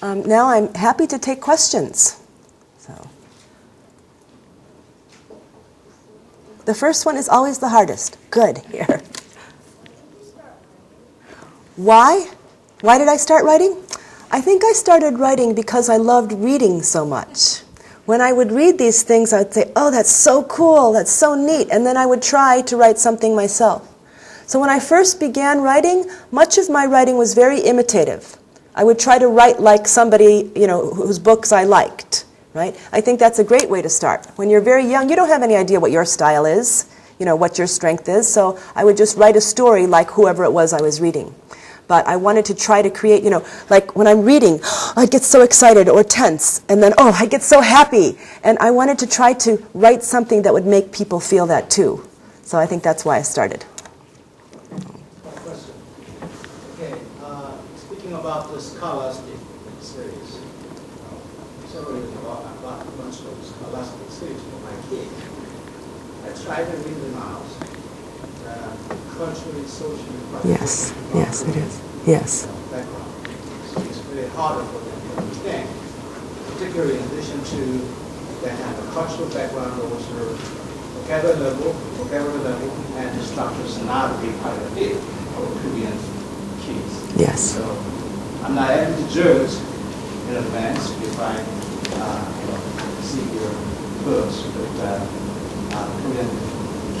Now I'm happy to take questions. So, the first one is always the hardest. Good, here. Why? Why did I start writing? I think I started writing because I loved reading so much. When I would read these things, I would say, oh, that's so cool, that's so neat, and then I would try to write something myself. So when I first began writing, much of my writing was very imitative. I would try to write like somebody, whose books I liked, right? I think that's a great way to start. When you're very young, you don't have any idea what your style is, what your strength is, so I would just write a story like whoever it was I was reading. But I wanted to try to create, like when I'm reading, I get so excited or tense, and then, I get so happy. And I wanted to try to write something that would make people feel that too. So I think that's why I started. Question. Okay, speaking about the scholastic series, several years ago I bought a bunch of scholastic series for my kids. I tried to read them out. Culturally, socially, yes, it is. Yes. Background. So it's very harder for them to understand, particularly in addition to they have a cultural background, also vocabulary level, and the structures not a big part of it for Korean kids. Yes. So I'm not able to judge in advance if I see your books, but Korean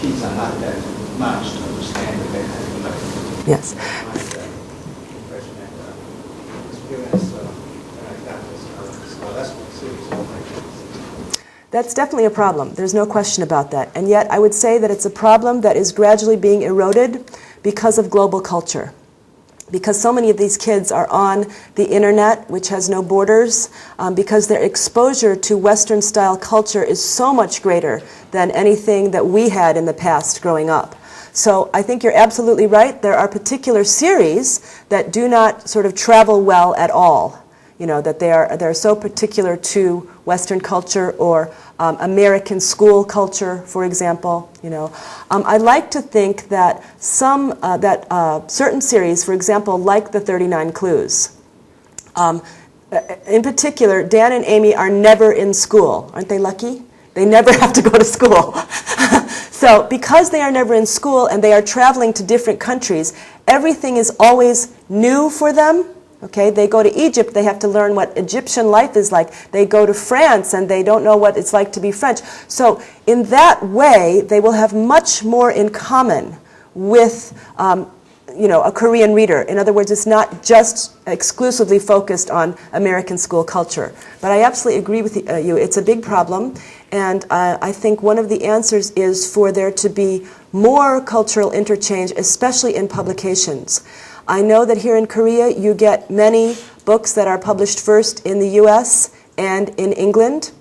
kids are not that much to understand the background. Yes. That's definitely a problem. There's no question about that. And yet I would say that it's a problem that is gradually being eroded because of global culture. Because so many of these kids are on the internet, which has no borders, because their exposure to Western-style culture is so much greater than anything that we had in the past growing up. So I think you're absolutely right. There are particular series that do not sort of travel well at all. That they're so particular to Western culture or American school culture, for example. I like to think that certain series, for example, like the 39 Clues. In particular, Dan and Amy are never in school. Aren't they lucky? They never have to go to school. So because they are never in school and they are traveling to different countries, everything is always new for them. Okay, they go to Egypt, they have to learn what Egyptian life is like. They go to France and they don't know what it's like to be French. So in that way, they will have much more in common with a Korean reader. In other words, it's not just exclusively focused on American school culture. But I absolutely agree with you. It's a big problem. And I think one of the answers is for there to be more cultural interchange, especially in publications. I know that here in Korea you get many books that are published first in the US and in England,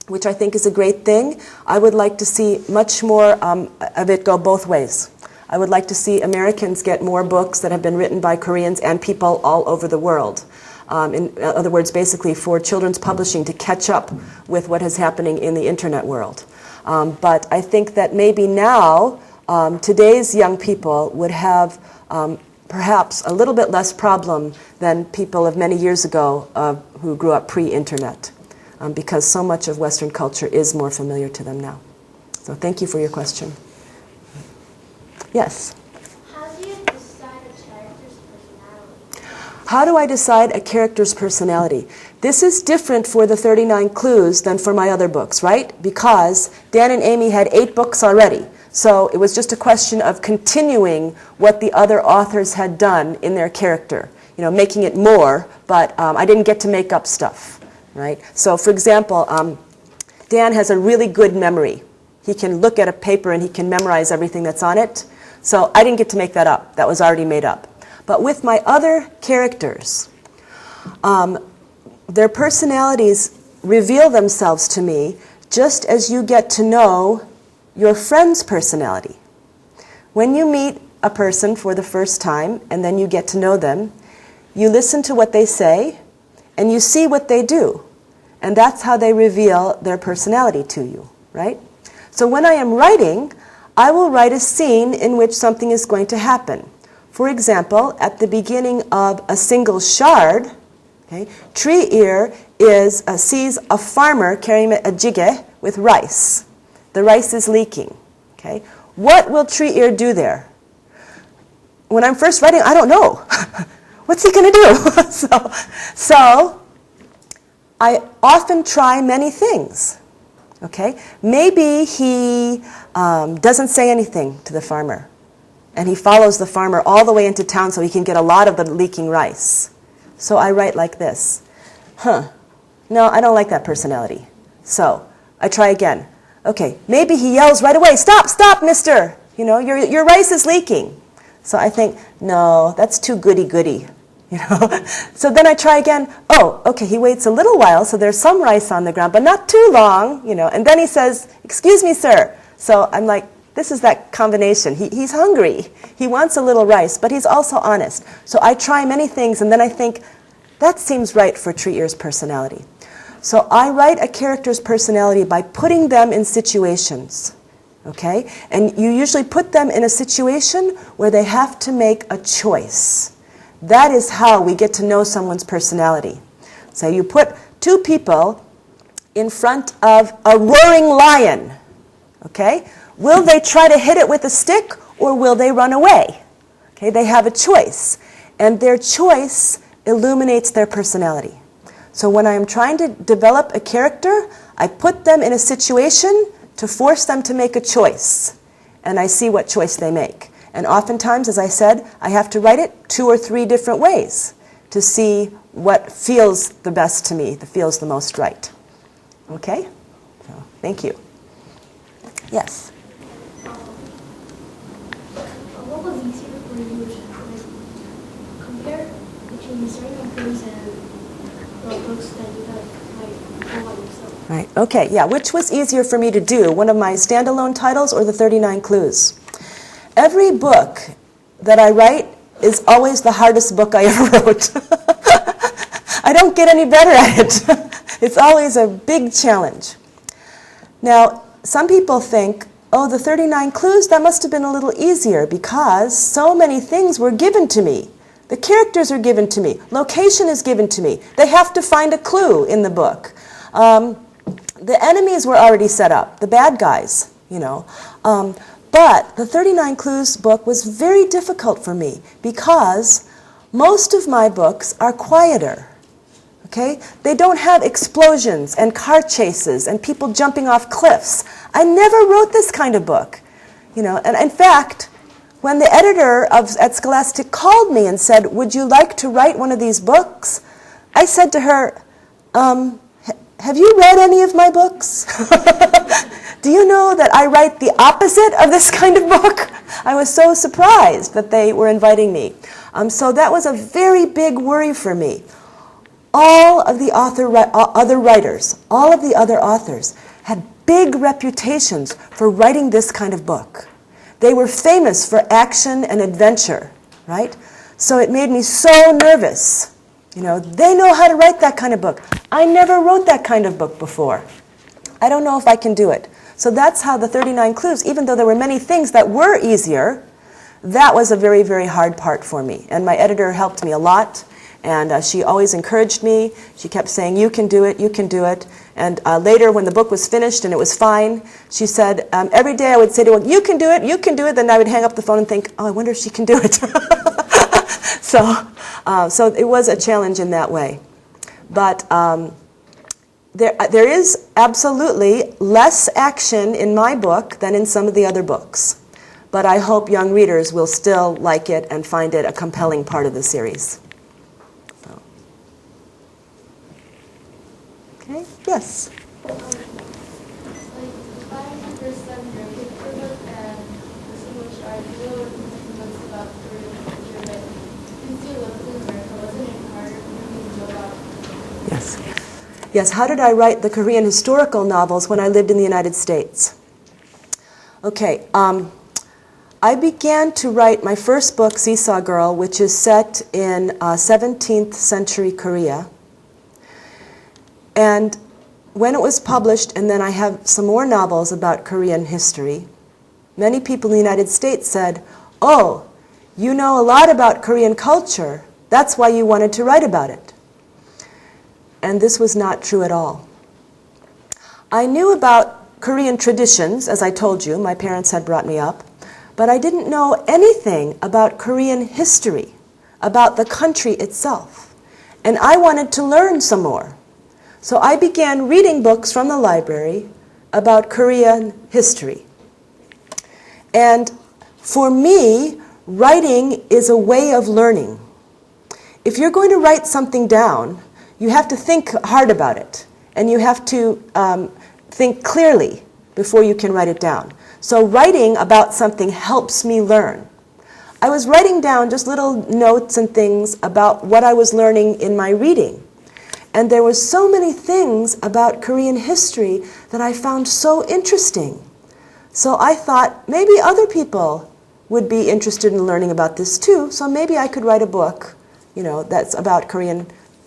which I think is a great thing. I would like to see much more of it go both ways. I would like to see Americans get more books that have been written by Koreans and people all over the world. In other words, basically for children's publishing to catch up with what is happening in the internet world. But I think that maybe now today's young people would have perhaps a little bit less problem than people of many years ago who grew up pre-internet, because so much of Western culture is more familiar to them now. So thank you for your question. Yes? How do you decide a character's personality? How do I decide a character's personality? This is different for the 39 Clues than for my other books, right? Because Dan and Amy had 8 books already. So it was just a question of continuing what the other authors had done in their character, making it more, but I didn't get to make up stuff, right? So for example, Dan has a really good memory. He can look at a paper and he can memorize everything that's on it. So I didn't get to make that up. That was already made up. But with my other characters, their personalities reveal themselves to me just as you get to know your friend's personality. When you meet a person for the first time and then you get to know them, you listen to what they say and you see what they do. And that's how they reveal their personality to you, right? So when I am writing, I will write a scene in which something is going to happen. For example, at the beginning of A Single Shard, Okay? Tree ear sees a farmer carrying a jjigae with rice. The rice is leaking. Okay? What will tree ear do there? When I'm first writing, I don't know. What's he going to do? So I often try many things. Okay? Maybe he doesn't say anything to the farmer, and he follows the farmer all the way into town so he can get a lot of the leaking rice. So I write like this. No, I don't like that personality. So I try again. Okay, maybe he yells right away, stop, stop, mister. You know, your rice is leaking. So I think, no, that's too goody-goody. You know? So then I try again. Oh, okay, he waits a little while, so there's some rice on the ground, but not too long, you know. And then he says, excuse me, sir. So I'm like, this is that combination. He's hungry. He wants a little rice, but he's also honest. So I try many things, and then I think, that seems right for Tree Ear's personality. So I write a character's personality by putting them in situations. Okay? And you usually put them in a situation where they have to make a choice. That is how we get to know someone's personality. So you put two people in front of a roaring lion. Okay? Will they try to hit it with a stick, or will they run away? Okay? They have a choice. And their choice illuminates their personality. So when I am trying to develop a character, I put them in a situation to force them to make a choice. And I see what choice they make. And oftentimes, as I said, I have to write it 2 or 3 different ways to see what feels the best to me, that feels the most right. Okay? So, thank you. Yes? What was easier for you to compare between certain things and the books that you write all by yourself? Right. Okay. Yeah. Which was easier for me to do? One of my standalone titles or the 39 Clues? Every book that I write is always the hardest book I ever wrote. I don't get any better at it. It's always a big challenge. Now, some people think, oh, the 39 Clues, that must have been a little easier because so many things were given to me. The characters are given to me. Location is given to me. They have to find a clue in the book. The enemies were already set up, the bad guys, you know. But the 39 Clues book was very difficult for me because most of my books are quieter. Okay? They don't have explosions and car chases and people jumping off cliffs. I never wrote this kind of book. You know, and in fact, when the editor at Scholastic called me and said, would you like to write one of these books? I said to her, have you read any of my books? Do you know that I write the opposite of this kind of book? I was so surprised that they were inviting me. So that was a very big worry for me. All of the other writers, all of the other authors had big reputations for writing this kind of book. They were famous for action and adventure, right? So it made me so nervous. You know, they know how to write that kind of book. I never wrote that kind of book before. I don't know if I can do it. So that's how the 39 Clues, even though there were many things that were easier, that was a very, very hard part for me. And my editor helped me a lot. And she always encouraged me. She kept saying, you can do it, you can do it. And later, when the book was finished and it was fine, she said, every day I would say to her, you can do it, you can do it. Then I would hang up the phone and think, oh, I wonder if she can do it. So it was a challenge in that way. But there is absolutely less action in my book than in some of the other books. But I hope young readers will still like it and find it a compelling part of the series. Okay, yes? If I understand your picture book and the English article books about Korean culture, but since you lived in America, wasn't it harder for you to know about? Yes. Yes, how did I write the Korean historical novels when I lived in the United States? Okay, I began to write my first book, Seesaw Girl, which is set in 17th century Korea. And when it was published, and then I have some more novels about Korean history, many people in the United States said, oh, you know a lot about Korean culture. That's why you wanted to write about it. and this was not true at all. I knew about Korean traditions, as I told you, my parents had brought me up, but I didn't know anything about Korean history, about the country itself, and I wanted to learn some more. So I began reading books from the library about Korean history. And for me, writing is a way of learning. If you're going to write something down, you have to think hard about it, and you have to think clearly before you can write it down. So writing about something helps me learn. I was writing down just little notes and things about what I was learning in my reading. And there were so many things about Korean history that I found so interesting. So I thought maybe other people would be interested in learning about this too, so maybe I could write a book, that's about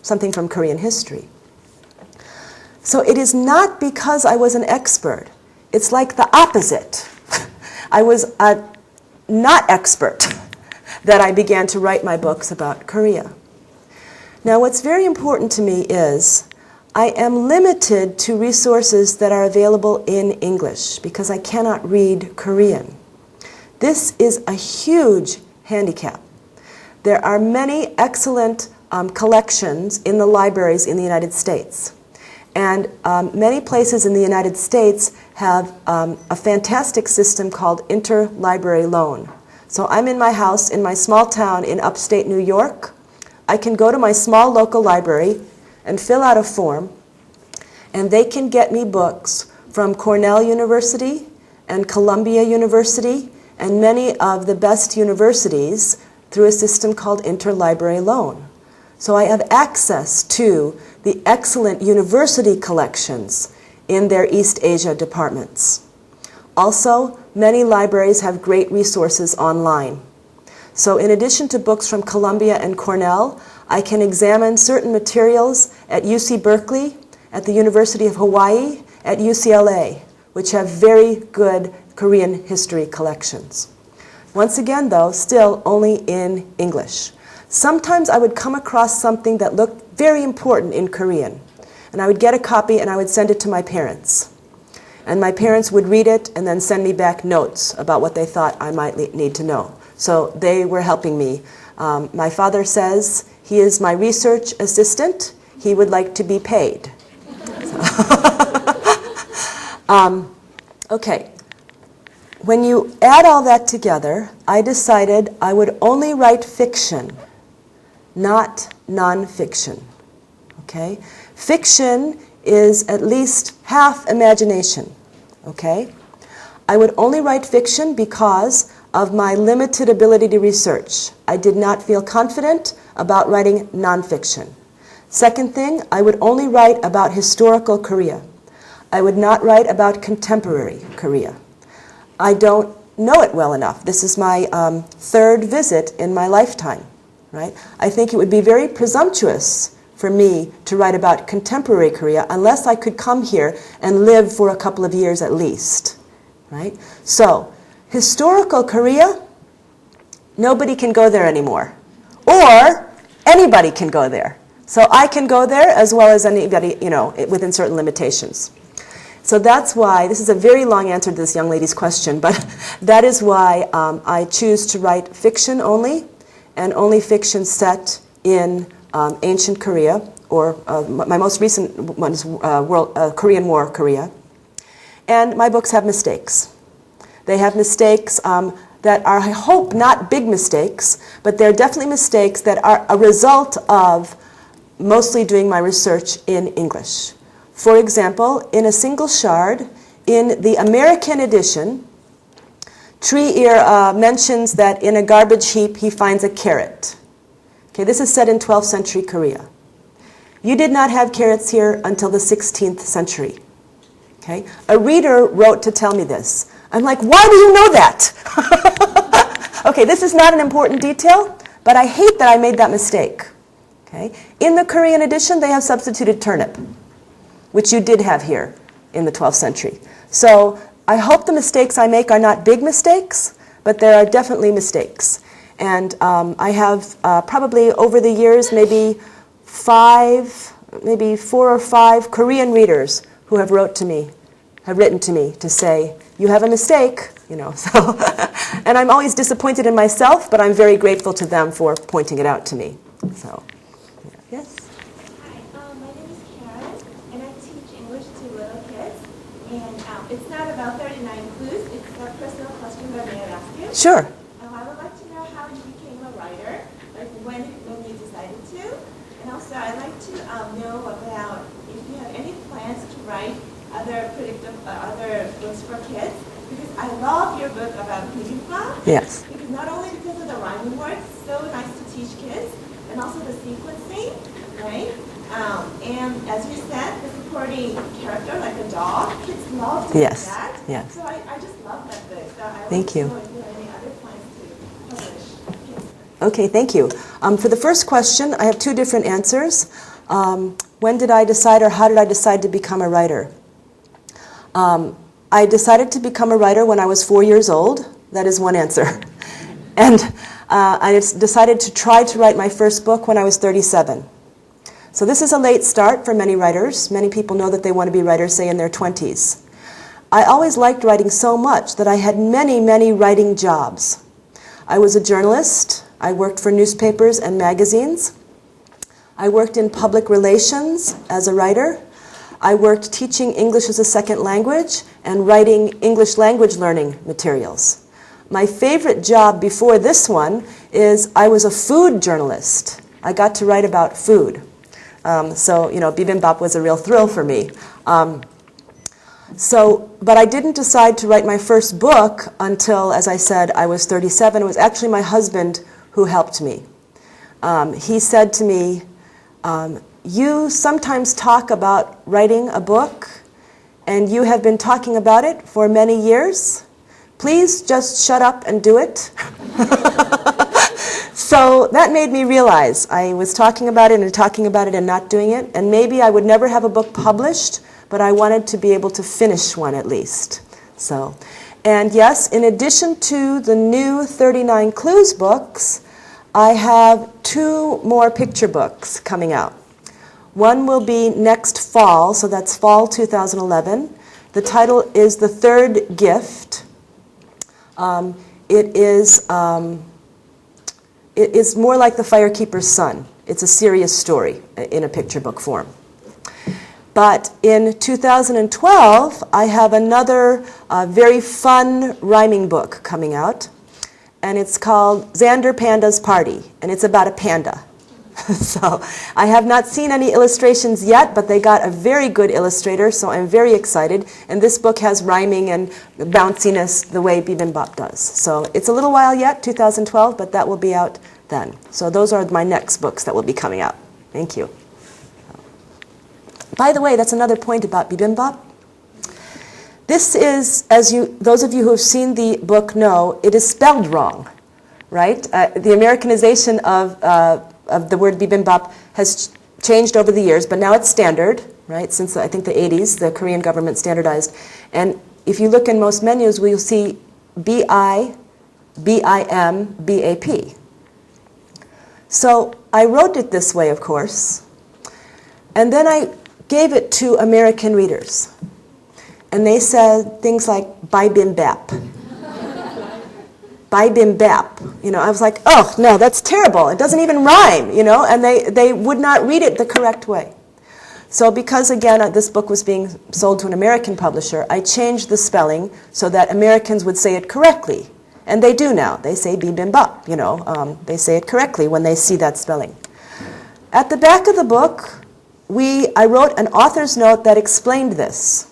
something from Korean history. So it is not because I was an expert. It's like the opposite. I was not expert that I began to write my books about Korea. Now, what's very important to me is I am limited to resources that are available in English because I cannot read Korean. This is a huge handicap. There are many excellent collections in the libraries in the United States. And many places in the United States have a fantastic system called interlibrary loan. So I'm in my house in my small town in upstate New York. I can go to my small local library and fill out a form, and they can get me books from Cornell University and Columbia University and many of the best universities through a system called interlibrary loan. So I have access to the excellent university collections in their East Asia departments. Also, many libraries have great resources online. So in addition to books from Columbia and Cornell, I can examine certain materials at UC Berkeley, at the University of Hawaii, at UCLA, which have very good Korean history collections. Once again, though, still only in English. Sometimes I would come across something that looked very important in Korean, and I would get a copy and I would send it to my parents. And my parents would read it and then send me back notes about what they thought I might need to know. So they were helping me. My father says he is my research assistant. He would like to be paid. Okay. When you add all that together, I decided I would only write fiction, not nonfiction. Okay? Fiction is at least half imagination. Okay? I would only write fiction because of my limited ability to research. I did not feel confident about writing nonfiction. Second thing, I would only write about historical Korea. I would not write about contemporary Korea. I don't know it well enough. This is my third visit in my lifetime, right? I think it would be very presumptuous for me to write about contemporary Korea unless I could come here and live for a couple of years at least, right? So, historical Korea, nobody can go there anymore. Or anybody can go there. So I can go there as well as anybody, within certain limitations. So that's why, this is a very long answer to this young lady's question, but that is why I choose to write fiction only, and only fiction set in ancient Korea, or my most recent one is Korean War Korea. And my books have mistakes. They have mistakes that are, I hope, not big mistakes, but they're definitely mistakes that are a result of mostly doing my research in English. For example, in a single shard, in the American edition, Tree Ear mentions that in a garbage heap he finds a carrot. Okay, this is set in 12th century Korea. You did not have carrots here until the 16th century. Okay? A reader wrote to tell me this. I'm like, why do you know that? Okay, this is not an important detail, but I hate that I made that mistake. Okay? In the Korean edition, they have substituted turnip, which you did have here in the 12th century. So I hope the mistakes I make are not big mistakes, but there are definitely mistakes. And I have probably over the years maybe 5 maybe 4 or 5 Korean readers who have written to me to say, you have a mistake, so, and I'm always disappointed in myself, but I'm very grateful to them for pointing it out to me. So, yes? Hi, my name is Karen, and I teach English to little kids, and it's not about 39 clues, it's a personal question that may I ask you? Sure. I would like to know how you became a writer, like when you decided to, and also I'd like to know about if you have any plans to write other books for kids, because I love your book about bibimbap. Yes. Because not only because of the rhyming words, so nice to teach kids, and also the sequencing, right? And as you said, the supporting character, like a dog, kids love to Yes. do that. Yes. So I just love that book. So I Thank you. want to know if you have any other plans to publish kids. Okay, thank you. For the first question, I have 2 different answers. When did I decide, or how did I decide to become a writer? I decided to become a writer when I was 4 years old. That is one answer. And I decided to try to write my first book when I was 37. So this is a late start for many writers. Many people know that they want to be writers, say, in their 20s. I always liked writing so much that I had many, many writing jobs. I was a journalist. I worked for newspapers and magazines. I worked in public relations as a writer. I worked teaching English as a second language and writing English language learning materials. My favorite job before this one is I was a food journalist. I got to write about food. So, bibimbap was a real thrill for me. But I didn't decide to write my first book until, as I said, I was 37. It was actually my husband who helped me. He said to me, you sometimes talk about writing a book, and you have been talking about it for many years. Please just shut up and do it. So that made me realize I was talking about it and not doing it, and maybe I would never have a book published, but I wanted to be able to finish one at least. And yes, in addition to the new 39 Clues books, I have 2 more picture books coming out. One will be next fall, so that's fall 2011. The title is The Third Gift. It is more like The Firekeeper's Son. It's a serious story in a picture book form. But in 2012, I have another very fun rhyming book coming out, and it's called Xander Panda's Party, and it's about a panda. So I have not seen any illustrations yet, but they got a very good illustrator, so I'm very excited. And this book has rhyming and bounciness the way bibimbap does. So it's a little while yet, 2012, but that will be out then. So those are my next books that will be coming out. Thank you. By the way, that's another point about bibimbap. This is, those of you who have seen the book know, it is spelled wrong, right? The Americanization of the word bibimbap has changed over the years, but now it's standard, right? Since I think the 80s, the Korean government standardized. And if you look in most menus, we'll see B-I-B-I-M-B-A-P. So I wrote it this way, of course, and then I gave it to American readers. And they said things like, bibimbap. Bibimbap. I was like, oh, no, that's terrible. It doesn't even rhyme, and they would not read it the correct way. So because, again, this book was being sold to an American publisher, I changed the spelling so that Americans would say it correctly. And they do now. They say bibimbap, they say it correctly when they see that spelling. At the back of the book, I wrote an author's note that explained this.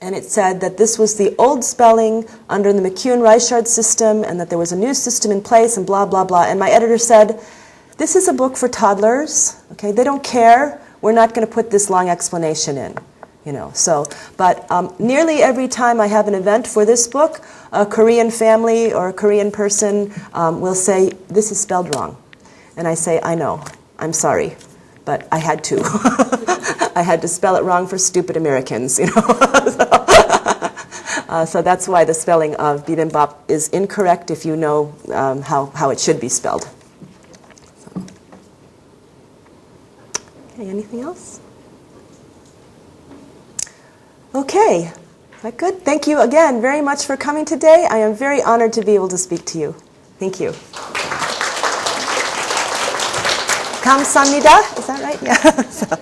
And it said that this was the old spelling under the McCune-Reichard system and that there was a new system in place and blah, blah, blah. And my editor said, this is a book for toddlers. Okay, they don't care. We're not going to put this long explanation in. But nearly every time I have an event for this book, a Korean family or a Korean person will say, this is spelled wrong. And I say, I know. I'm sorry. But I had to. I had to spell it wrong for stupid Americans, So that's why the spelling of bibimbap is incorrect if you know how it should be spelled. Okay, anything else? Okay, is that good? Thank you again very much for coming today. I am very honored to be able to speak to you. Thank you. 감사합니다. Is that right? Yeah.